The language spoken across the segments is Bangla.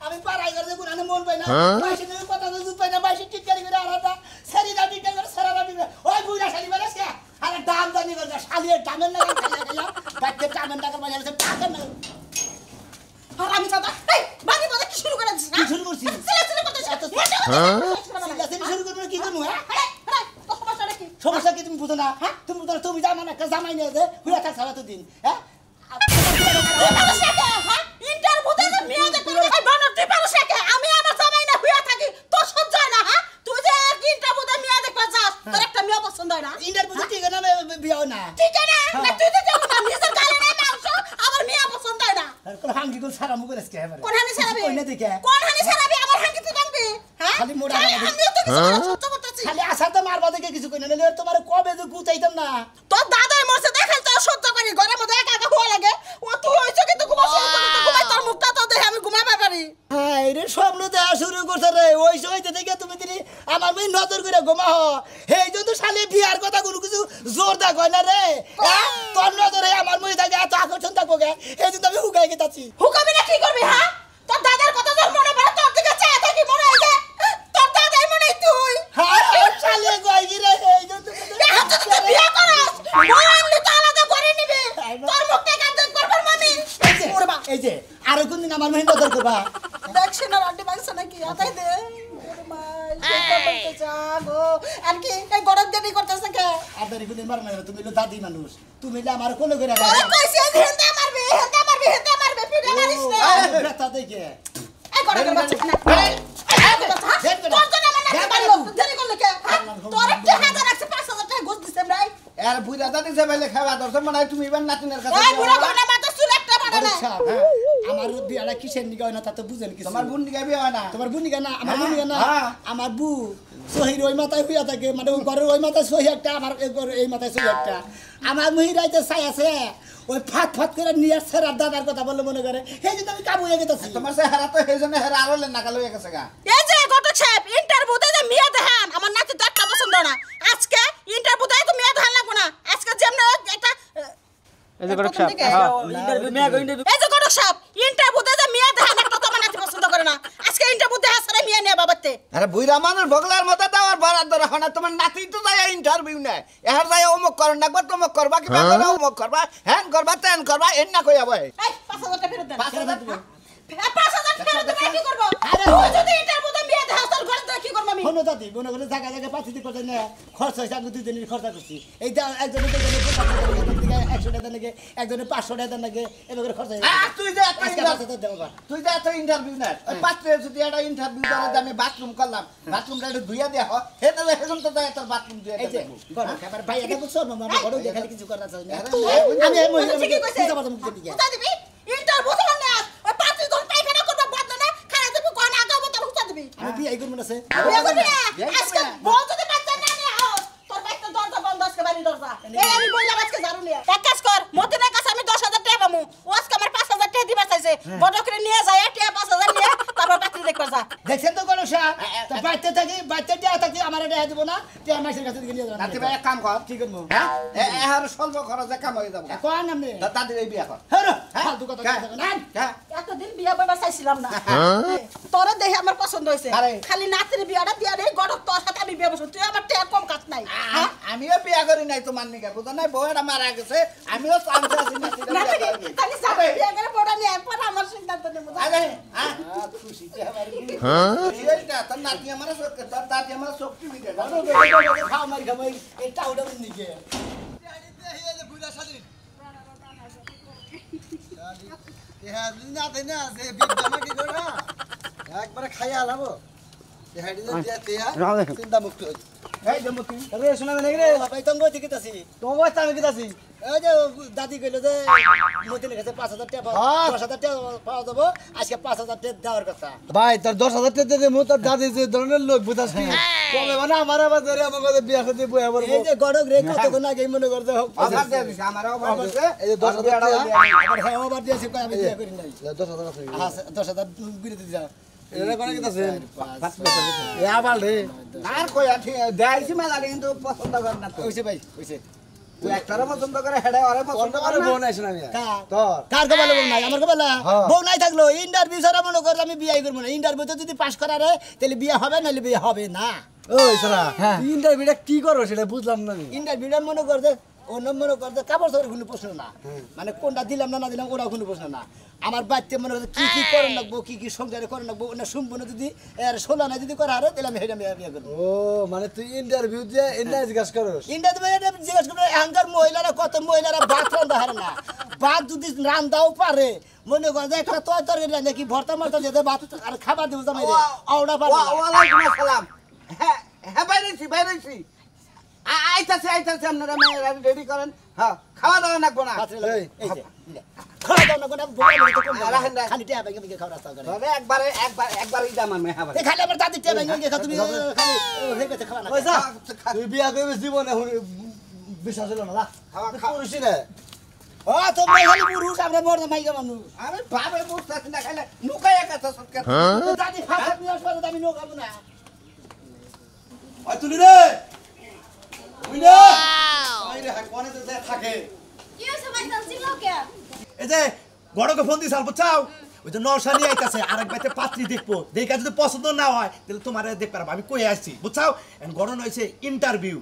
আমি পাড়াই করে দেখুন আমি মন পাই না বাইশে তুমি কথা তো দুধ পাই না বাইশে টিটকারি করে আলাদা সারি দাও টিটকারি করে সারা দাও টিটকারি ওই বুইরা শালি বেরাস কে আরে দাম জানি করে শালির দামের না খাইয়া খাইয়া বাচ্চা দামের টাকা বাজার সব টাকা না আর আমি চাতা এই বাড়ি বাড়ি কি শুরু করে দিছিস না শুরু করছিস সিলে কথা এত সিলে শুরু করব কি করব হ্যাঁ সমস্যা কি সমস্যা কি তুমি বুঝো না হ্যাঁ তুমি বুঝো তুমি জামা না জামাই নিয়ে দে হুয়া থাক সারা তো দিন হ্যাঁ সারা মুখ রেস্কে এবারে কোন হানি সারাবি কোন দিকে কোন হানি সারাবি আমার হাঙ্কি তুই জানবি হ্যাঁ খালি মোড়া আমিও তো কিছু সহ্য করতেছি খালি আশা তো মারবা দেখে কিছু কই না নলে তোমার কবে যে গুতাইতাম না তোর দাদাই মরছে দেখাল তো সহ্য করি ঘরের মধ্যে একা একা হওয়া লাগে ও তুই হইছ কিন্তু ঘুমাস ঘুমাই তোর মুখটা তো দেখে আমি ঘুমাইতে পারি হ্যাঁ রে স্বপ্ন দেখা শুরু করছ রে ওই সময়তে দেখে তুমি দিনি আমার মেয়ে নজর করে ঘুমাও এই জন্য শালি বিয়ার কথা কোনো কিছু জোর দা কই না রে তোর নজরে আমার মেয়ে থাকে এত আকর্ষণ থাকবো গে এই জন্য আমি হুকাই গেতাছি হুকাবি না কি করবি হ্যাঁ তোর দাদার কথা তোর মনে পড়ে তোর দিকে চায় থাকি মনে হয় যে তোর দাদাই মনে তুই হ্যাঁ শালি কই গিরে এই জন্য তুই বিয়া করস বললি তো আলাদা করে নিবি তোর মুখটা কাজ করবার মানে এই যে আর কোন দিন আমার মেয়ে নজর করবা দেখছ না আন্টি মাইছ নাকি আতাই দে তুমি দাদি মানুষ তুমি আমার কোলে করে আমার বিয়াটা কিসের নিগা হয় না তা তো বুঝেন কি তোমার বোন নিগা বিয়া হয় না তোমার বোন নিগা না আমার বোন নিগা না আমার বউ সহির ওই মাথায় হইয়া থাকে মানে ঘরের ওই মাথায় সহি একটা আমার এই মাথায় সহি একটা আমার মহিরাইতে চাই আছে ওই ফাট ফাট করে নিয়ে সেরার দাদার কথা বললে মনে করে সেই জন্য আমি কাবু হয়ে গেছি তোমার সে হারা তো সেই জন্য হারা আরো নাকাল হয়ে গেছে গা এই যে ঘটক সাহেব ইন্টারভিউতে যে মিয়া দেখান আমার নাতি তো একটা পছন্দ না আজকে ইন্টারভিউতে তো মিয়া দেখান লাগবো না আজকে যেমন একটা এই যে ঘটক সাহেব ইন্টারভিউ মিয়া ইন্টারভিউ এই যে ঘটক সাহেব ইন্টারভিউতে যে মিয়া দেখান একটা তো আমার নাতি পছন্দ করে না আজকে ইন্টারভিউ দেখা সারা মিয়া নিয়ে বাবাতে আরে বুইরা মানুষ বগলার মত দাও আর বরাদ ধরে হনা তোমার নাতি তো যায় ইন্টারভিউ না এর যায় অমুক কর না গো তমুক করবা কি বাবা অমুক করবা হ্যান করবা তেন করবা এন না কইয়া ভাই এই 5000 টাকা ফেরত দেন 5000 টাকা 5000 ফেরত দেন কি করব আরে তুই যদি ইন্টারভিউতে মিয়া দেখা তোর ঘরে তো কি করব আমি হনো দাদি মনে করে জায়গা জায়গা পাঠিয়ে করতে না খরচ হইছে আমি দুই দিনের খরচ করছি এই একজনের 100 টাকা লাগে একজনের 500 টাকা লাগে এভাবে খরচ হয় তুই যা তুই যা তো ইন্টারভিউ না ওই পাত্রে যদি একটা ইন্টারভিউ করে আমি বাথরুম করলাম বাথরুমটা একটু ধুইয়া দেয়া হয় হেতে হেজন তো যায় তোর বাথরুম ধুইয়া এই যে গড় খাবার ভাই এটা বুঝছো না আমি গড় দেখালে কিছু করতে চাই না আমি এই মহিলাকে বুঝা পারতাম দিতে গিয়া বুঝা দিবি ইন্টারভিউ তো না ওই পাত্রে যখন পায়খানা করবে বন্ধ না খায় দেব কোন আগাবো তোর বুঝা দিবি আমি বিয়ে করব না সে বিয়ে করবি না আজকে বল যদি বাচ্চা না নিয়ে আও তোর বাইকটা দরজা বন্ধ আজকে বাড়ি দরজা এই আমি বললাম আজকে ঝাড়ু নিয়ে এক কাজ কর মতিনের কাছে আমি 10000 টাকা পামু ও আজকে আমার 5000 টাকা দিবা চাইছে বড় করে নিয়ে যায় টাকা 5000 নিয়ে তারপর পাত্রী দেখবা যা দেখছেন তো কোন সা তো বাইতে থাকি বাইতে টাকা থাকি আমার টাকা দিব না টাকা মাসের কাছে নিয়ে যাবেন নাতি ভাই এক কাম কর কি করব হ্যাঁ এর স্বল্প খরচে কাম হয়ে যাব কোন নামে দাদি এই বিয়া কর হ্যাঁ ফালতু কথা কথা না হ্যাঁ এতদিন বিয়া বইবা চাইছিলাম না তোরে দেখে আমার পছন্দ হইছে খালি নাতির বিয়াটা দিয়া রে গড়ক তোর সাথে আমি বিয়া বসু তুই আমার টাকা কম কাজ নাই আমিও বিয়া করি নাই তোমার নিকে বুঝো না বউটা মারা গেছে আমিও চান্স আছি নাতি তাহলে সাথে বিয়া করে পড়া নিয়ে পড়া আমার সিদ্ধান্ত নেব আরে হ্যাঁ খুশি যে আমার হ্যাঁ এইটা তোর নাতি আমার তোর দাদি আমার শক্তি দিতে খাও মারি খাই এই টাউডা নিকে এই যে বুড়া শালি হ্যাঁ না দেই না যে বিদ্যা কি করে একবারে খাইয়া আলাবো হেডি দিয়া দিয়া চিন্তা মুক্ত এই যে মুক্তি আরে শোনা না রে ভাই তঙ্গ থেকে তাছি তঙ্গ আমি কি তাছি এই যে দাদি কইল যে মতিনের কাছে 5000 টাকা 10000 টাকা পাওয়া যাবো আজকে 5000 টাকা দেওয়ার কথা ভাই তোর 10000 টাকা দে মু তোর দাদি যে ধরনের লোক বুঝাস না কবে মানে আমার আবার ধরে আমাকে বিয়া করতে বইয়া বলবো এই যে গড়ক রে কতক্ষণ আগে মনে করতে আবার দে দিস আমারও আবার দে এই যে 10000 টাকা আমার হ্যাঁ আবার দিয়েছি আমি বিয়া করি নাই 10000 আছে হ্যাঁ 10000 গুড়ি দিছা এরা কোন কি আছে এ আবার রে আর কই আছে দেইছি মালা কিন্তু পছন্দ কর না তো কইছে ভাই কইছে তুই একটারে পছন্দ করে হেডে আরে পছন্দ করে বউ নাইছ না মিয়া কার কপালে বউ নাই আমার কপালে বউ নাই থাকলো ইন্টারভিউ ছাড়া মনে কর আমি বিয়ে করব না ইন্টারভিউতে যদি পাস করারে তাহলে বিয়ে হবে নাহলে বিয়ে হবে না ওই সারা তুই ইন্টারভিউটা কি করো সেটা বুঝলাম না ইন্টারভিউটা মনে কর যে অন্য মনে কর যে কাপড় চোপড় কোনো প্রশ্ন না মানে কোনটা দিলাম না দিলাম ওরা কোনো প্রশ্ন না আমার বাচ্চা মনে করছে কি কি করে রাখবো কি কি সংসারে করে রাখবো না সম্পূর্ণ যদি এর 16 না যদি করা হারে তাহলে আমি হেডা বিয়ে করবো ও মানে তুই ইন্টারভিউ যে এন্ডা জিজ্ঞাসা করস ইন্টারভিউ জিজ্ঞেস করবো এখানকার মহিলারা কত মহিলারা ভাত রান্ধা হারে না ভাত যদি রান্ধাও পারে মনে কর যে একটা তরকারি রান্ধে কি ভর্তা মর্তা যেতে ভাত আর খাবার দেবো জামাই রে আওড়া পারে ওয়ালাইকুম আসসালাম হ্যাঁ হ্যাঁ বাইরেছি আইতাছে আপনারা মেয়েরা রেডি করেন হ্যাঁ খাওয়া দাওয়া নাকবো না এই যে খাওয়া দাওয়া নাকবো না খালি টিয়া ব্যাগে ব্যাগে খাওয়া রাস্তা করে একবারই দাম আমি হ্যাঁ খালি আবার দাদি টিয়া ব্যাগে খাও তুমি খালি হয়ে গেছে খাওয়া না ওই যা তুই বিয়া করবি জীবনে বিশ্বাস হলো না করিস না ও তো খালি পুরুষ আমরা মরদ মাইকা মানুষ আরে বাবা বুঝতাছি না খাইলে নুকায় কথা সৎকার দাদি ফাঁকা নিয়ে আসবে আমি নোকাবো না ওই তুলি রে ওই না ওই রে কোনে তো থাকে কি হইছে ভাই তাল চিল্লাও কে এই যে বড়কে ফোন দিছাল বুঝছাও ওই যে নরসানি আইতাছে আরেক বাইতে পাত্রী দেখবো দেখা যদি পছন্দ না হয় তাহলে তোমারে দেখতে পারবো আমি কই আসছি বুঝছাও এন্ড গড়ন হইছে ইন্টারভিউ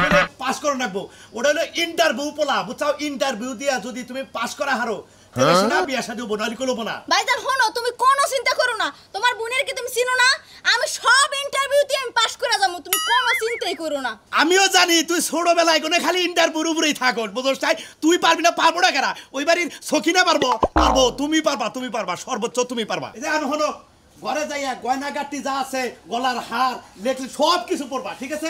করে পাস করে রাখবো ওটা হলো ইন্টারভিউ পোলা বুঝছাও ইন্টারভিউ দিয়া যদি তুমি পাস করা হারো তাহলে সেটা বিয়া শাদী হবো নাহলে করবো না ভাইজান শোনো তুমি কোনো চিন্তা করো না তোমার বোনের কি তুমি চিনো না আমি সব ইন্টারভিউতে আমি পাস করে যাবো তুমি কোনো চিন্তাই করো না আমিও জানি তুই ছোটবেলায় কোনে খালি ইন্টারভিউর উপরেই থাকো বুঝছ তাই তুই পারবি না পারবো না কেনা ওই বাড়ির সখিনা পারবো তুমি পারবা সর্বোচ্চ তুমি পারবা এই যে আমি হলো ঘরে যাইয়া গয়না গাটি যা আছে গলার হার নেকলেস সব কিছু পরবা ঠিক আছে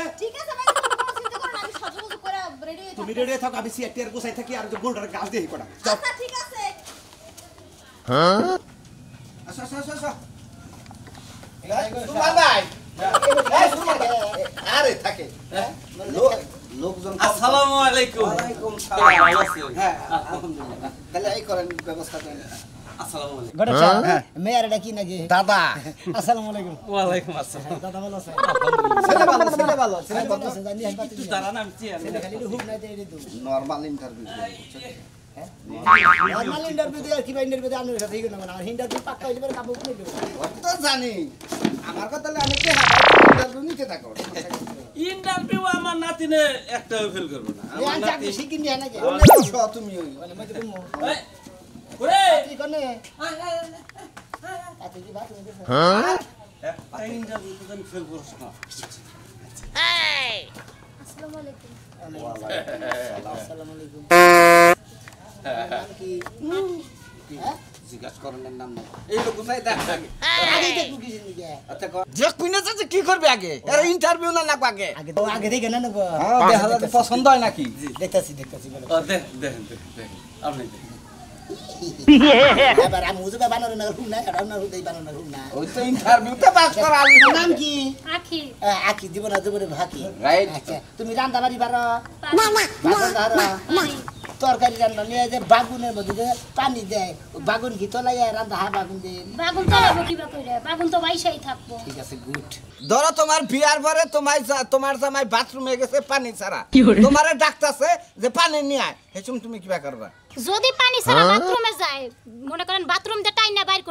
ভাই তুমি কোনো চিন্তা করো না আমি সজগজ করে রেডি হই তুমি রেডি থাকো আমি সিএটিআর গোছাই থাকি আর গোলটার গাছ দিয়ে করা আচ্ছা ঠিক আছে আসা সুমান ভাই আরে থাকে লোকজন আসসালামু আলাইকুম ওয়ালাইকুম সালাম ভালো আছেন হ্যাঁ আলহামদুলিল্লাহ তাহলে এই করেন ব্যবস্থা করেন আসসালামু আলাইকুম গড়ে চা মেয়ার ডাকি নাকি দাদা আসসালামু আলাইকুম ওয়ালাইকুম আসসালাম দাদা ভালো আছে ছেলে ভালো ছেলে ভালো আছে জানি আমি পাতি তারা নাম চেয়ার ছেলে খালি হুক নাই দেই দু নরমাল ইন্টারভিউ নরমাল ইন্টারভিউ দিয়ে কি ভাই ইন্টারভিউ দিয়ে আমি সাথে গেলাম না ইন্টারভিউ পাক্কা হইলে পরে কাবু করে দেব তো জানি আমার কথা আমি কি ইন্টারভিউ নিতে থাকো ইন্টারভিউ আমার নাতিনে একটাও ফেল করব না এই আমার আনছা নাতি শিখিন দিয়া নাকি তুমি ওই মানে মতে তুমি এই, ওরে কি কোনে আতে কি বাত হইছে একটা ইন্টারভিউ তো আমি ফেল করছ না আসসালামু আলাইকুম আসসালামু আলাইকুম কি জিজ্ঞাসা করেন নাম না এই লোক কোথায় দেখ আগে দেখু কি নিকে আচ্ছা যে কুইনা চাচা কি করবে আগে এর ইন্টারভিউ না লাগবে আগে আগে তো আগে দেখে না নেব হ্যাঁ দেখা যাচ্ছে পছন্দ হয় নাকি দেখতাছি বলে ও দেখ আপনি দেখ এবার আমি বুঝতে বানানো না হুন না কারণ না হুদেই বানানো হুন না ওই তো ইন্টারভিউতে পাস করা নাম কি আখি আকি জীবন জীবনে ভাকি রাইট আচ্ছা তুমি রান্না বাড়ি পারো তরকারি রান্না নিয়ে যে বাগুনের মধ্যে যে পানি দেয় বাগুন ঘি তোলাই রান্না হা বাগুন দিয়ে বাগুন চালাবো কিবা কইরা বাগুন তো বাইসাই থাকবো ঠিক আছে গুড ধরো তোমার বিয়ার পরে তোমার জামাই বাথরুমে গেছে পানি ছাড়া তোমারে ডাকতাছে যে পানি নিয়ে আয় হেচুম তুমি কিবা করবা যদি পানি ছাড়া বাথরুমে যায় মনে করেন বাথরুম দিয়ে টাইনা বাইর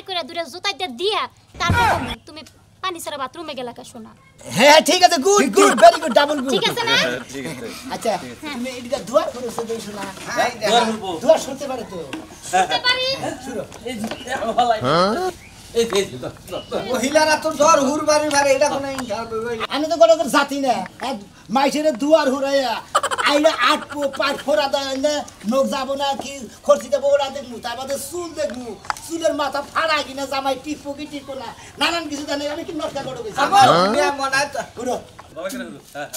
করে দূরে জুতাই দিয়ে দিয়া তারপর তুমি পানি ছাড়া বাথরুমে গেলা কা শোনা হ্যাঁ ঠিক আছে good very good double good ঠিক আছে না ঠিক আছে আচ্ছা তুমি এদিকে দোয়া করেছো দেখছো না দোয়া করবো দোয়া শুনতে পারে তো শুনতে পারি এই যে ভালাই এই যে মহিলারা তো জ্বর হুরবারি মারে এটা কোনো ইন্টারভিউ আমি তো কোনো জাতি না মাইসের দুয়ার হুরাইয়া আইলে আট পাঁচ ফোরা দেয় নোক যাবো না কি খরচি দেবো ওরা দেখবো তার বাদে চুল দেখবো চুলের মাথা ফাড়া কিনা জামাই টিপো কি টিপো না নানান কিছু জানে আমি কি নষ্ট করে গেছি আমার বিয়া মনে হয় তো ঘুরো বাবা কেন হ্যাঁ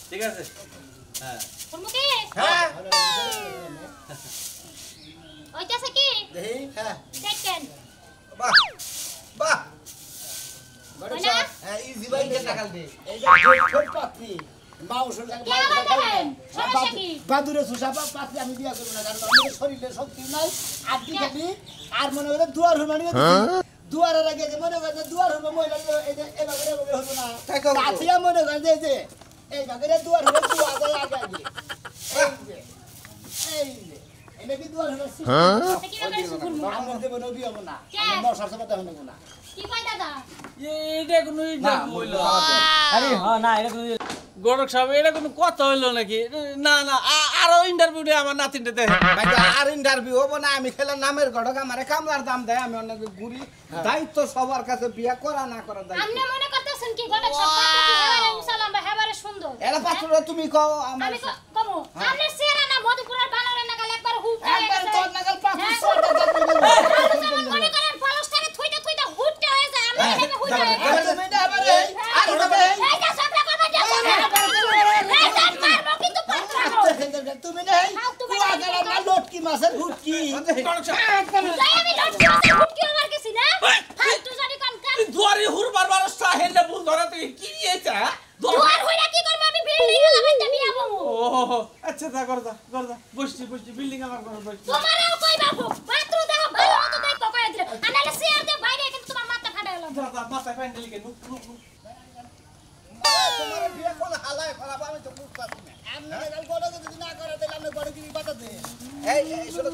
ঠিক আছে হ্যাঁ মুখে হ্যাঁ ওইটাছে কি দেখি হ্যাঁ দেখেন বাহ বাহ ঘরে না? হ্যাঁ ইজি ভাই টাকা দে এই যে ছোট পাত্রী মাউসের কে আবার দেখেন সমস্যা কি বাদুরে সুসা পাত্রী আমি বিয়া করবো না কারণ আমাদের শরীরে শক্তি নাই আড্ডি খাবি আর মনে করে দুয়ার হুনানি দুয়ারের আগে যে মনে করে দুয়ার হবো মহিলা এই যে এভাবে হবো না তাই করবো। কাছিয়া মনে করে যে এই বাগেরে দুয়ার হলো দুয়া যায় আগে আগে এই যে এনে কি দুয়ার হলো কি করে শুকুরমু আমরা দেব নবী হবো না কে? আমরা নশার সময় দেব না কি কই দাদা এইটা কোনো ইন্টারভিউ হইলো আরে হ্যাঁ না এটা কোনো গড়ক সাহেব এটা কোনো কথা হইলো নাকি না না আরো ইন্টারভিউ দে আমার নাতিনটা দেখে ভাই আর ইন্টারভিউ হবো না আমি খেলে নামের গড়ক আমারে কামলার দাম দেয় আমি অনেক ঘুরি দায়িত্ব সবার কাছে বিয়া করা না করা দায়িত্ব আপনি মনে করতেছেন কি গড়ক সব পাত্র কি হেবারে মুসালাম বা হেবারে সুন্দর এরা পাত্ররা তুমি কও আমার আমি কমু আপনি সেরা না মধুপুরের বানরের নাগাল একবার হুট হয়ে একবার গেছে তোর নাগাল পাত্র হ্যাঁ। সরটা আপনি যেমন মনে করেন ফলসটারে থুইতে থুইতে হুটটা হয়ে যায় আমরা এখানে হুট হয়ে গেছে তুমি না আরে আর হবে এই যে সবটা কথা যাচ্ছে এই জান মারবো কিন্তু পাত্র তুমি নেই তুমি কুয়া গেল না লটকি মাছের হুটকি যাই আমি লটকি মাছের হুটকি আমার কাছে না ফালতু জানি কোন কাজ দুয়ারে হুরবার বারো সাহেলে ভুল ধরা তুই কি নিয়েছে দুয়ার হইরা কি করব আমি বিল্ডিং এ লাগাইতে বিয়া বমু ও আচ্ছা তা কর দা বসছি বিল্ডিং আমার ঘর বসছি তোমারও কই বাবু পাত্র দেখো ভালো মতো দেখো কই দিলে আনালে শেয়ার দে বাইরে কিন্তু তোমার মাথা ফাটা গেল দাদা মাথা প্যান্ডেল কে তোমার বিয়ে কোন হালায় খারাপ আমি তো বুঝতে পারছি না আমি গেল বড় যদি না করে তাহলে আমি বড় কি কথা দে এই শুনো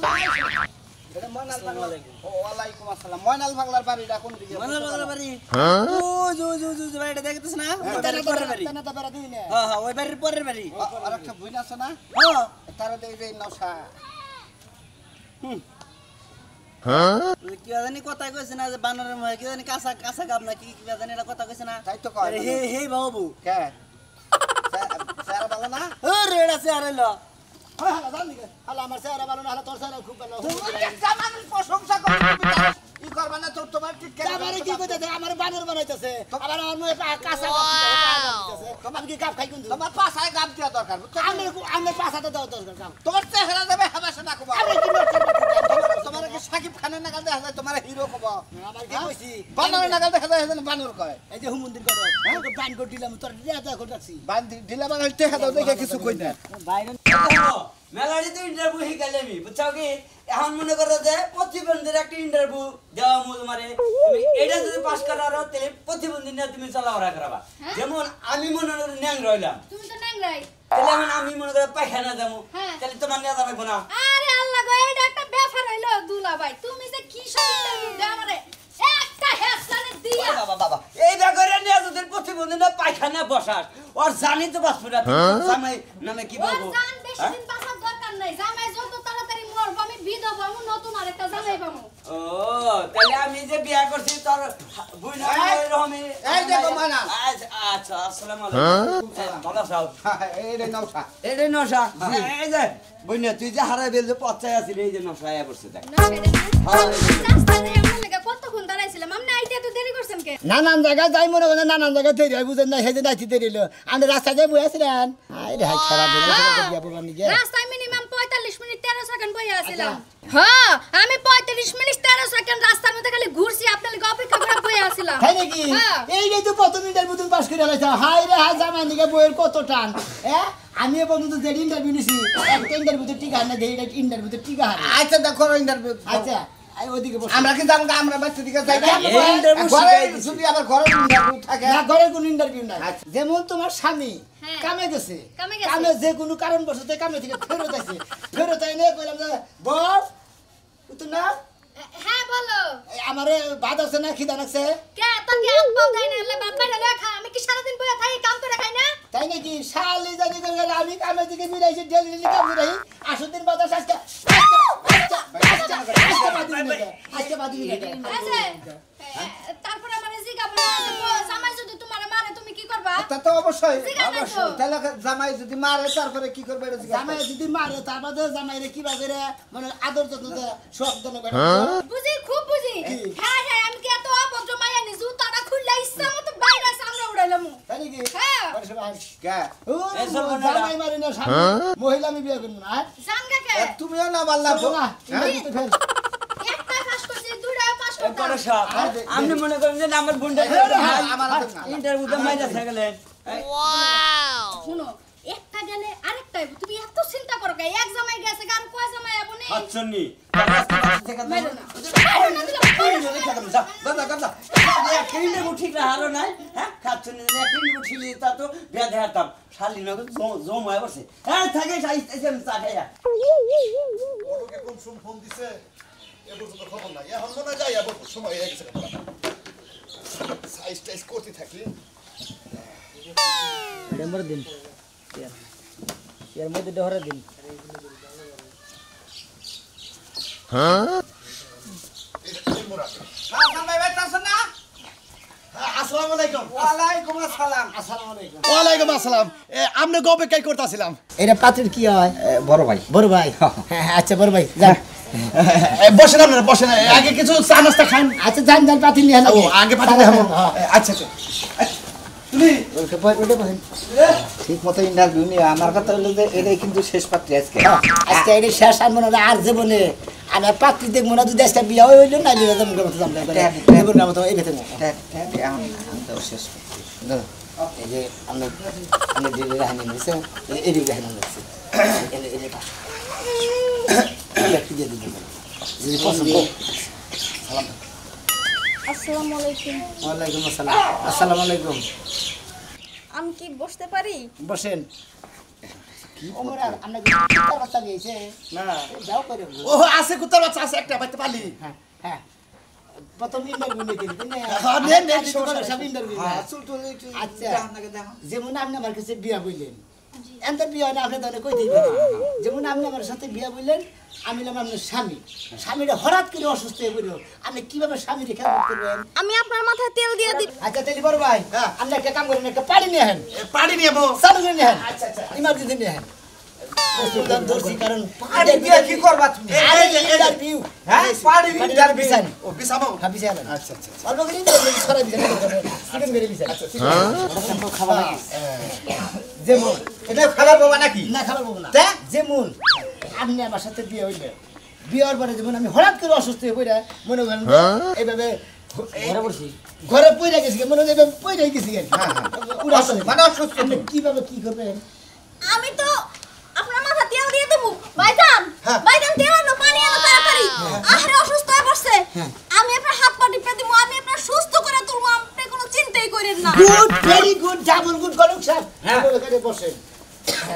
এটা ময়নাল বাংলা ও ওয়ালাইকুম আসসালাম ময়নাল বাংলার বাড়িটা কোন দিকে ময়নাল বাংলার বাড়ি ও জো বাড়িটা দেখতেছ না ওই বাড়ির পরের বাড়ি না তা বেরা দিই না হ্যাঁ হ্যাঁ ওই বাড়ির পরের বাড়ি আর একটা বুইন আছে না হ্যাঁ তারা দেই যে নশা কি জানি কথা কইছে না যে বানরের মহে কি জানি কাঁচা কাঁচা গাব না কি জানি এটা কথা কইছে না তাই তো কয় হে হে বাবু কে স্যার ভালো না ও রে এটা সে আরেলো হ্যাঁ হ্যাঁ জানি হালা আমার স্যার ভালো না হালা তোর স্যার খুব ভালো তোমার যে জামানের প্রশংসা করে তুমি তার ই করবা না তো তোমার ঠিক কেন আমারে কি কইতাছে আমার বানর বানাইতেছে আবার আমার মনে কাঁচা কাপ দিতেছে তোমার কি কাপ খাই কিন্তু তোমার পাছায় গাম দেওয়া দরকার আমার পাছাতে দাও দরকার কাম তোমার চেহারা দেবে হাবাসে না কবা আমি কি করতে তোমার কি সাকিব খানের নাগাল দেখা যায় তোমার হিরো কবা আমার কি কইছি বানরের নাগাল দেখা যায় হেদিন বানর কয় এই যে হুমন্দির করো তোকে বান করে দিলাম তোর রিয়াতে এখন রাখছি বান্ধি ঢিলা বানর দেখা দাও দেখে কিছু কই না বাইরে মেলাডি তো ইন্টারভিউ হই গেলে আমি বুঝছাও কি এখন মনে করো যে প্রতিবন্ধীর একটা ইন্টারভিউ দেওয়া মু তোমারে তুমি এটা যদি পাস করারো তাহলে প্রতিবন্ধী নিয়ে তুমি চলাফেরা করাবা যেমন আমি মনে করো ন্যাং রইলাম তুমি তো ন্যাংরাই তাহলে এখন আমি মনে করো পায়খানা যাবো হ্যাঁ। তাহলে তোমার নিয়ে যাবে না আরে আল্লাহ গো এটা একটা ব্যাপার হইলো দুলা ভাই তুমি যে কি সব ইন্টারভিউ দাও আমারে একটা হেডলাইন দিয়া বাবা বাবা এই ব্যাপারে নিয়ে যদি প্রতিবন্ধী না পায়খানা বসাস ওর জানি তো বাসপুরা জামাই নামে কি ওর বলবো জান বেশি দিন বাঁচার দরকার নাই জামাই যত তাড়াতাড়ি মরবো আমি বিধবা আমি নতুন আরেকটা জামাই পাবো ও তাহলে আমি যে বিয়া করছি তোর বুইনা রহমি এই দেখো মানা। আচ্ছা আসসালামু আলাইকুম ভালো আছো এই রে নশা এটাই নশা এই যে বুইনা তুই যে হারাই বেল যে পচাই আছিস এই যে নশা আয়া পড়ছে দেখ না সেটা রাস্তায় এমন লাগা কতক্ষণ দাঁড়াইছিলাম আমি আইতে এত দেরি করছেন কে নানান জায়গায় যাই মনে করেন নানান জায়গায় দেরি হয় বুঝেন না সেদিন আইতে দেরি হলো আমি রাস্তায় যাই বই আসলেন আরে হাই খারাপ রাস্তায় মিনিমাম 45 মিনিট 13 সেকেন্ড বইয়া আছিলাম হ্যাঁ আমি 45 মিনিট 13 সেকেন্ড রাস্তার মধ্যে খালি ঘুরছি আপনার লাগি অপেক্ষা করে বইয়া আছিলাম তাই নাকি হ্যাঁ। এই তো প্রথম ইন্টারভিউ তুমি পাস করে লাইছো হাই রে হাই জামাই দিকে বইয়ের কত টান আমি এ পর্যন্ত যে ইন্টারভিউ নিছি একটা ইন্টারভিউতে টিকা না দেই এটা ইন্টারভিউতে টিকা হারে আচ্ছা দেখো ইন্টারভিউ আচ্ছা আমি ওদিকে বসে আমরা কি জানো না আমরা বাচ্চা দিকে যাই না এই interview ঘরে শিখাই দিছি। যদি আবার ঘরে ইন্টারভিউ থাকে না ঘরে কোনো ইন্টারভিউ নাই আচ্ছা। যেমন তোমার স্বামী হ্যাঁ। কামে গেছে কামে গেছে। কামে যে কোনো কারণ বসতে কামে থেকে ফেরত আছে ফেরত আইনে কইলাম যে বস তো না হ্যাঁ বলো আমারে ভাত আছে না খিদা লাগছে কে তোর কি হাত পাও দেয় না আল্লাহ বাপ বাইরে লেখা আমি কি সারাদিন বইয়া থাকি কাম করে খাই না তাই নাকি শালি জানি করে গেলে আমি কামে থেকে বিরাইছি ডেলি ডেলি কাম করি আসুন দিন বাজার আজকে আজকে বাদি আছে তারপরে আমারে জিগাবো না জামাই যদি তোমারে মারে তুমি কি করবা তা তো অবশ্যই ঠিক আছে তো। অবশ্যই তাহলে জামাই যদি মারে তারপরে কি করবে এটা জিজ্ঞাসা জামাই যদি মারে তারপরে জামাই রে কিবা করে মানে আদর যত্ন দেয় সব জন্য করে বুঝি খুব বুঝি কি? হ্যাঁ হ্যাঁ আমি কি এত অভদ্র মাইয়া নি জুতাটা খুললা ইচ্ছা মতো বাইরে সামনে উড়াইলাম তাই নাকি হ্যাঁ কে ও, জামাই মারি না সামনে মহিলা আমি বিয়ে করবো না জানগা কে তুমিও না বললা চলো না, ইন্টারভিউতে ফেল। একটা পাস করছি দুইটা পাস করে করতাম সব আপনি মনে করেন যে আমার বোনটা আমার হাতে না। ইন্টারভিউতে মাইরা থাকলেন শুনো একটা গেলে আরেকটা তুমি এত চিন্তা করো কে এক জামাই গেছে আর কয় জামাই আবো নে হাতছন্নি থেকে মেরো না। একটা ইন্টারভিউ ঠিক রাখালো নাই হ্যাঁ খাচ্ছ না একটা ইন্টারভিউ ঠিক তা তো বিয়া দেখাতাম শালি নগর জম হয়ে পড়ছে হ্যাঁ থাকে আমি চা খাইয়া ওকে কোন ফোন দিছে এ পর্যন্ত খবর নাই এখন মনে যায় আবার সময় হয়ে গেছে সাইজ টাইজ করতে থাকি নম্বর দিন এর মধ্যে ডহরে দিন আসসালামু আলাইকুম ওয়ালাইকুম আসসালাম ওয়ালাইকুম আসসালাম আপনি গবে কাই করতেছিলাম এটা পাত্রের কি হয় বড় ভাই বড় ভাই হ্যাঁ আচ্ছা বড় ভাই যান বসেন আপনারা বসেন আগে কিছু চা নাস্তা খান আচ্ছা যান যান পাতিল নিয়ে ও আগে পাঠিয়ে দেবো আচ্ছা আচ্ছা তুমি ঠিক মতো ইন্টারভিউ নিয়ে আমার কথা হলো যে এটাই কিন্তু শেষ পাত্রী আজকে আজকে এটা শেষ আর মনে হয় আর জীবনে আমি পাত্রী দেখবো না যদি আজকে বিয়া হইল না লিয়ে যাবো মতো যাবো না মতো এই ভেতরে শেষ এই যে আমরা দিদি রাহানি নিয়েছে এই দিদি রাহানি নিয়েছে যদি পছন্দ আসসালামু আলাইকুম। ওয়ালাইকুম আসসালাম আসসালামু আলাইকুম আমি কি বসতে পারি? বসেন ওমরা আমরা কি কুত্তার বাচ্চা দিয়েছে না যাও করে ও আছে কুত্তার বাচ্চা আছে একটা বাইতে পালি হ্যাঁ হ্যাঁ প্রথম ইন্টারভিউ নিয়ে দিন না হ্যাঁ, নেন, নেন, সব ইন্টারভিউ আচ্ছা যেমন আপনি আমার কাছে বিয়া বললেন এত বিয়া না আপনি তাহলে কই দিবেন যেমন আপনি আমার সাথে বিয়া বললেন আমি নাম আপনার স্বামী স্বামীরা হঠাৎ করে অসুস্থ হয়ে পড়ল আপনি কিভাবে স্বামীর খেয়াল করবেন আমি আপনার মাথায় তেল দিয়ে দিই। আচ্ছা তাহলে বড় ভাই আপনি একটা কাম করেন একটা পানি নিয়ে আহেন পানি নিয়ে চালু করে নিয়ে আহেন আচ্ছা আচ্ছা ইমার্জেন্সি নিয়ে আহেন ধরছি কারণ আরে বিয়ে কি করবা তুমি ইন্টারভিউ হ্যাঁ পারি ইন্টারভিউ ও বিছাবো হ্যাঁ বিছাই আচ্ছা আচ্ছা অল্প করে ইন্টারভিউ ছড়াই দিছেন চিকেন করে বিছাই খাবার লাগে যেমন এটা খাবার বাবা নাকি না খাবার পাবো না তা? যেমন আপনি আমার সাথে বিয়ে হইলে বিয়ের পরে যেমন আমি হঠাৎ করে অসুস্থ হয়ে পড়ে মনে করেন যে এইভাবে ঘরে পড়ছি ঘরে পড়ে গেছি মনে হয় এইভাবে পড়ে গেছি মানে অসুস্থ আপনি কিভাবে কি করবেন আমি তো আপনার মাথা তেল দিয়ে দেবো। ভাইজান ভাইজান তেল আনো পানি আনো তাড়াতাড়ি। আরে অসুস্থ হয়ে পড়ছে। আমি আপনার হাত পা টিপে দিব আমি আপনার সুস্থ করে তুলবো আপনি কোনো চিন্তাই করেন না। Good very good double good গলক সাহেব এখানে বসেন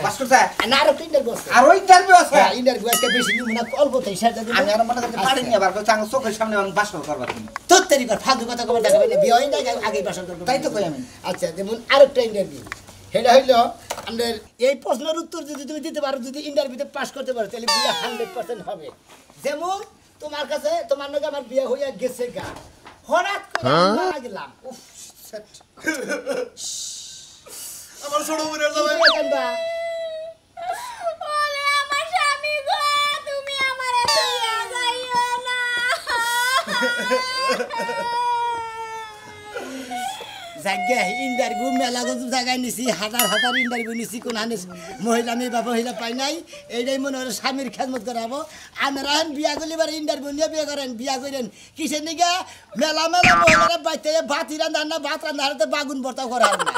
বাস্তুতা না আরো তিনটার বসে আর ওই ইন্টারভিউ আছে ইন্টারভিউ আজকে বেশি নিব না অল্প তাই সেটা আমি আর মনে করতে পারি না বার চাঙ্গ চোখের সামনে আমি বাসর করবা তুমি তোর তরিকার ফালতু কথা কবে দেখাবে না বিয়ে হয় না আগেই বাসন করবো তাই তো কই আমি আচ্ছা যেমন আরেকটা ইন্টারভিউ সেটা হইলো আমাদের এই প্রশ্নের উত্তর যদি তুমি দিতে পারো যদি ইন্টারভিউতে পাস করতে পারো তাহলে বিয়ে 100% হবে যেমন তোমার কাছে তোমার নাকি আমার বিয়ে হইয়া গেছে গা হঠাৎ করে আমি মারা গেলাম উফ আমার ছোট বোনের জামাই ওরে আমার স্বামী গো তুমি আমারে তুইয়া যাইও না। জায়গা ইন্টারভিউ মেলা গজু জায়গায় নিছি হাজার হাজার ইন্টারভিউ নিছি কোন হানে মহিলা মেয়ে বা মহিলা পাই নাই এইটাই মনে হয় স্বামীর খেদমত করাবো আপনারা বিয়া করলে এবার ইন্টারভিউ নিয়ে বিয়ে করেন বিয়া করেন কিসের নিকে মেলা মেলা মহিলারা বাইতে ভাত রান্না ভাত রান্না বাগুন ভর্তা করা হয় না